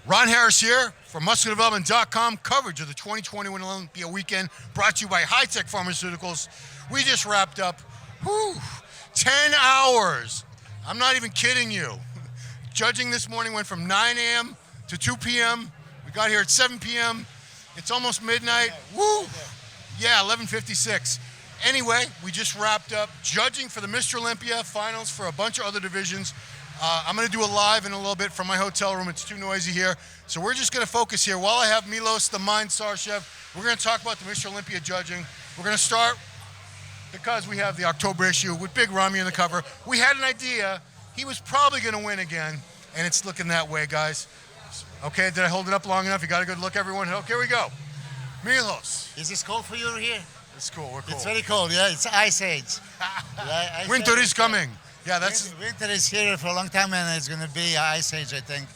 Ron Harris here from MuscularDevelopment.com. Coverage of the 2021 Olympia weekend brought to you by High-Tech Pharmaceuticals. We just wrapped up 10 hours. I'm not even kidding you. Judging this morning went from 9 a.m. to 2 p.m. We got here at 7 p.m. It's almost midnight. Woo! Yeah, 11:56. Anyway, we just wrapped up judging for the Mr. Olympia finals for a bunch of other divisions. I'm going to do a live in a little bit from my hotel room. It's too noisy here. So we're just going to focus here. While I have Milos, the Mind Sarcev, we're going to talk about the Mr. Olympia judging. We're going to start, because we have the October issue with Big Ramy on the cover. We had an idea. He was probably going to win again, and it's looking that way, guys. Okay, did I hold it up long enough? You got a good look, everyone? Okay, here we go. Milos. Is this cold for you here? It's cool. We're cool. It's very cold, yeah. It's Ice Age. Winter is coming. Yeah, that's... Winter is here for a long time, and it's going to be Ice Age, I think.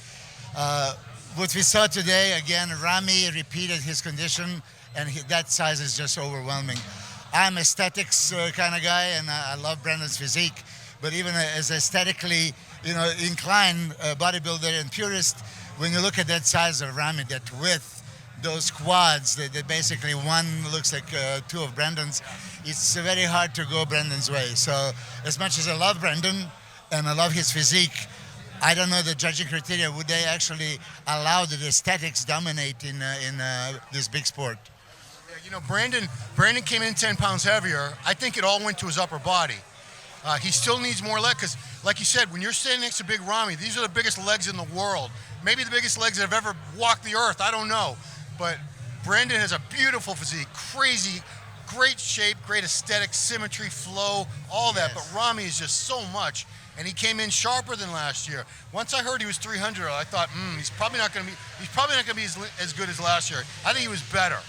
What we saw today, again, Ramy repeated his condition, and that size is just overwhelming. I'm aesthetics kind of guy, and I love Brandon's physique, but even as aesthetically, inclined bodybuilder and purist, when you look at that size of Ramy, that width, those quads, that basically one looks like two of Brandon's, it's very hard to go Brandon's way. So as much as I love Brandon and I love his physique, I don't know the judging criteria. Would they actually allow the aesthetics dominate in this big sport? Yeah, Brandon came in 10 pounds heavier. I think it all went to his upper body. He still needs more leg because, like you said, when you're standing next to Big Ramy, these are the biggest legs in the world. Maybe the biggest legs that have ever walked the earth. I don't know. But Brandon has a beautiful physique, crazy, great shape, great aesthetic, symmetry, flow, all that. Yes. But Ramy is just so much, and he came in sharper than last year. Once I heard he was 300, I thought, he's probably not going to be as good as last year. I think he was better.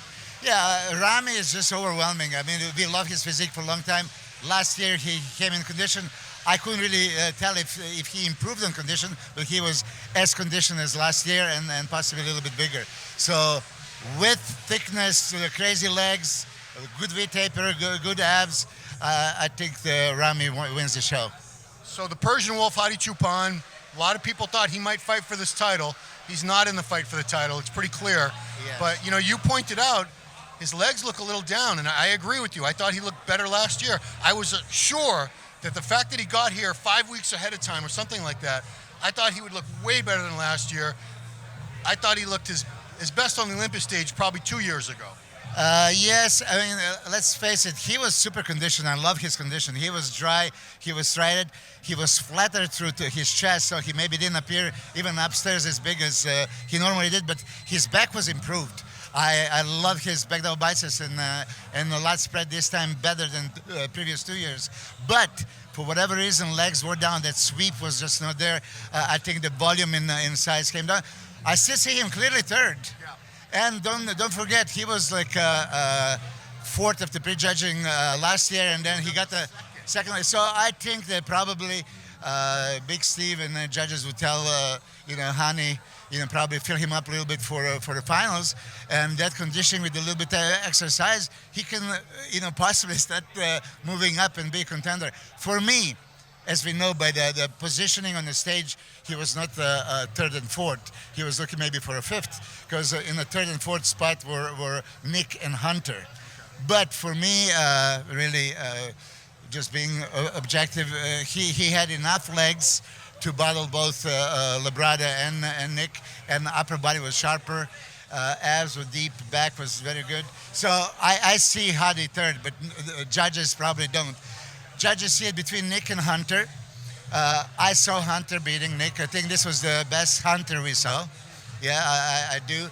Yeah, Ramy is just overwhelming. I mean, we love his physique for a long time. Last year he came in condition. I couldn't really tell if he improved on condition, but he was as conditioned as last year and possibly a little bit bigger. So width, thickness, crazy legs, good V-taper, good abs, I think Ramy wins the show. So the Persian Wolf, Hadi Choopan, a lot of people thought he might fight for this title. He's not in the fight for the title. It's pretty clear. Yes. But, you pointed out his legs look a little down, and I agree with you. I thought he looked better last year. I was sure that the fact that he got here 5 weeks ahead of time or something like that, I thought he would look way better than last year. I thought he looked his best on the Olympia stage probably 2 years ago. Yes, I mean, let's face it, he was super conditioned. I love his condition. He was dry, he was striated, he was flattered through to his chest, so he maybe didn't appear even upstairs as big as he normally did, but his back was improved. I love his back double biceps and the lat spread this time better than previous 2 years. But for whatever reason, legs were down. That sweep was just not there. I think the volume in size came down. I still see him clearly third. Yeah. And don't forget, he was like fourth of the prejudging last year, and then he got the second. So I think that probably Big Steve and the judges would tell Hani, probably fill him up a little bit for the finals, and that conditioning with a little bit of exercise, he can possibly start moving up and be a contender. For me, as we know by the positioning on the stage, he was not third and fourth. He was looking maybe for a fifth, because in the third and fourth spot were Nick and Hunter. But for me, really, just being objective, he had enough legs to battle both Labrada and Nick, and the upper body was sharper, abs were deep, back was very good. So I see Hadi third, but judges probably don't. Judges see it between Nick and Hunter. I saw Hunter beating Nick. I think this was the best Hunter we saw. Yeah, I do.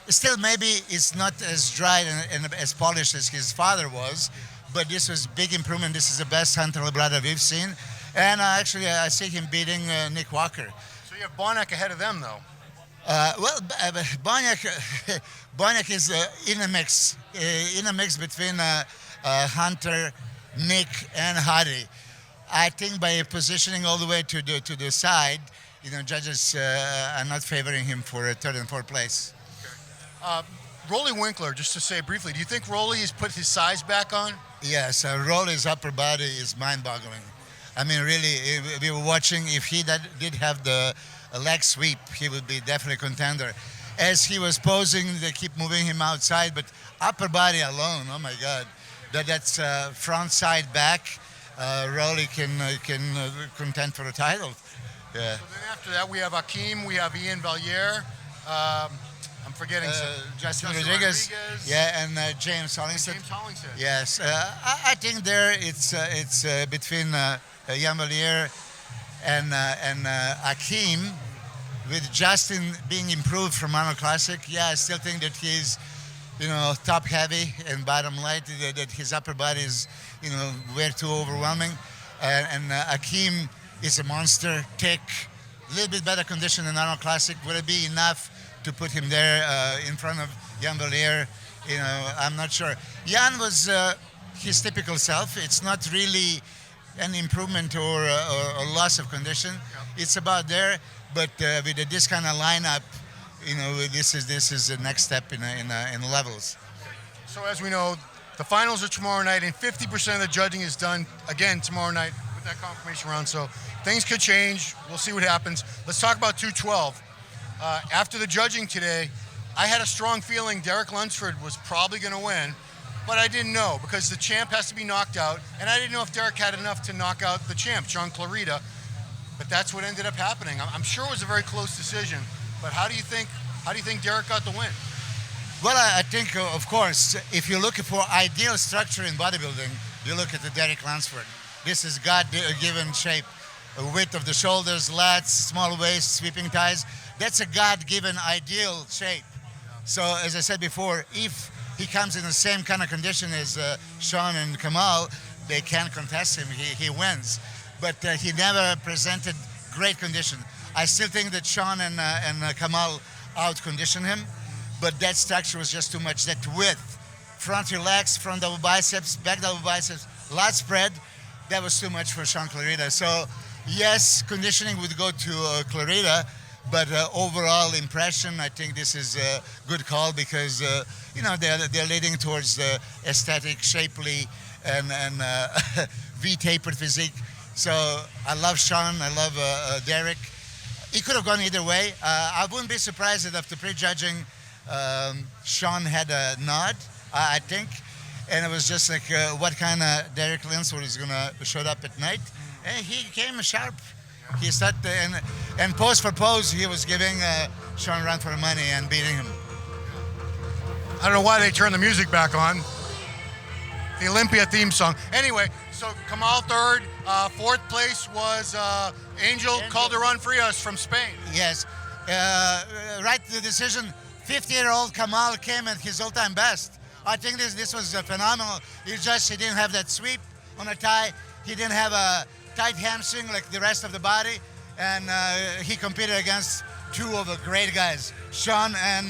Still, maybe it's not as dry and as polished as his father was, but this was big improvement. This is the best Hunter Labrada we've seen. And actually, I see him beating Nick Walker. So you have Bonac ahead of them, though. Bonac is in a mix between Hunter, Nick, and Hadi. I think by positioning all the way to the side, judges are not favoring him for a third and fourth place. Okay. Rolly Winkler, just to say briefly, do you think Rolly has put his size back on? Yes, Rolly's upper body is mind-boggling. I mean, really, we were watching. If he did have the a leg sweep, he would be definitely contender. As he was posing, they keep moving him outside, but upper body alone, oh my God, that's front, side, back. Rolly can contend for the title. Yeah. So then after that, we have Akeem, we have Ian Valliere. I'm forgetting Justin Rodriguez. Yeah, and James Hollingshead. James Hollingshead. Yes, I think there it's between Jan Valliere and Akeem, with Justin being improved from Arnold Classic. Yeah, I still think that he's, top heavy and bottom light. That his upper body is, way too overwhelming. And Akeem is a monster. Thick, a little bit better condition than Arnold Classic. Will it be enough to put him there in front of Jan Valliere? I'm not sure. Jan was his typical self. It's not really an improvement or a loss of condition. Yep. It's about there, but with this kind of lineup, this is the next step in levels. So as we know, the finals are tomorrow night, and 50% of the judging is done again tomorrow night with that confirmation round. So things could change. We'll see what happens. Let's talk about 212. After the judging today, I had a strong feeling Derek Lunsford was probably going to win, but I didn't know because the champ has to be knocked out, and I didn't know if Derek had enough to knock out the champ, John Clarita. But that's what ended up happening. I'm sure it was a very close decision. But how do you think Derek got the win? Well, I think, of course, if you're looking for ideal structure in bodybuilding, you look at the Derek Lunsford. This is God-given shape. A width of the shoulders, lats, small waist, sweeping thighs. That's a God-given ideal shape. So, as I said before, if he comes in the same kind of condition as Sean and Kamal, they can't contest him. He wins. But he never presented great condition. I still think that Sean and Kamal out-conditioned him, but that structure was just too much. That width, front relaxed, front double biceps, back double biceps, lat spread, that was too much for Sean Clarita. So, yes, conditioning would go to Clarita, but overall impression, I think this is a good call because, they're leading towards the aesthetic, shapely, and V-tapered physique. So I love Sean, I love Derek. It could have gone either way. I wouldn't be surprised if after pre-judging, Sean had a nod, I think. And it was just like, what kind of Derek Lunsford is going to show up at night? And he came sharp. He started, and pose for pose, he was giving Sean a run for the money and beating him. I don't know why they turned the music back on. The Olympia theme song. Anyway, so Kamal third. Fourth place was Angel Calderon Frias from Spain. Yes. Right to the decision, 50-year-old Kamal came at his all-time best. I think this was phenomenal. He didn't have that sweep on the thigh. He didn't have a tight hamstring like the rest of the body. And he competed against two of the great guys, Sean and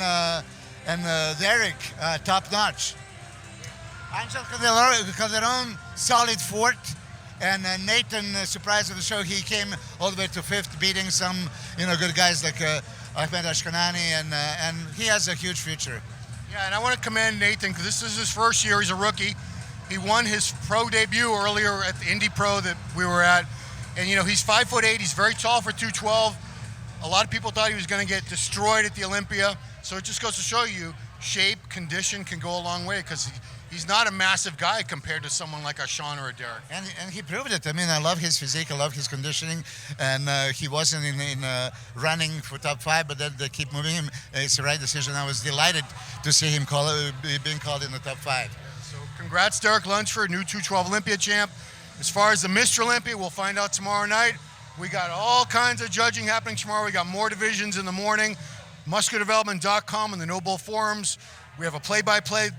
Derek, top-notch. Angel Calderon, solid fourth. And Nathan, surprise of the show, he came all the way to fifth, beating some, good guys like Ahmed Ashkanani, and he has a huge future. Yeah, and I want to commend Nathan because this is his first year. He's a rookie. He won his pro debut earlier at the Indy Pro that we were at, and he's 5'8". He's very tall for 212. A lot of people thought he was going to get destroyed at the Olympia. So it just goes to show you, shape, condition can go a long way because he's not a massive guy compared to someone like a Sean or a Derek. And he proved it. I mean, I love his physique. I love his conditioning. And he wasn't in running for top 5, but then they keep moving him. It's the right decision. I was delighted to see him being called in the top 5. Yeah, so congrats, Derek Lunsford, new 212 Olympia champ. As far as the Mr. Olympia, we'll find out tomorrow night. We got all kinds of judging happening tomorrow. We got more divisions in the morning. MuscularDevelopment.com and the No Bull forums. We have a play-by-play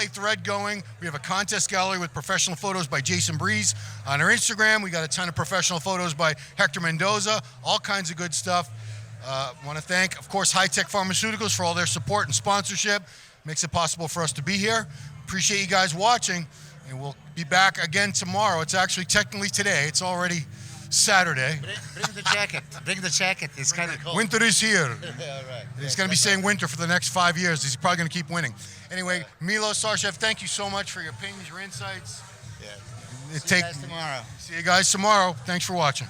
thread going. We have a contest gallery with professional photos by Jason Breeze. On our Instagram, we got a ton of professional photos by Hector Mendoza. All kinds of good stuff. Want to thank, of course, High Tech Pharmaceuticals for all their support and sponsorship. Makes it possible for us to be here. Appreciate you guys watching, and we'll be back again tomorrow. It's actually technically today. It's already Saturday. Bring the jacket. Bring the jacket. It's kind of cold. Winter is here. Yeah, right. He's going to be saying winter for the next 5 years. He's probably going to keep winning. Anyway, Milos Sarcev, thank you so much for your opinions, your insights. Yeah. See you guys tomorrow. See you guys tomorrow. Thanks for watching.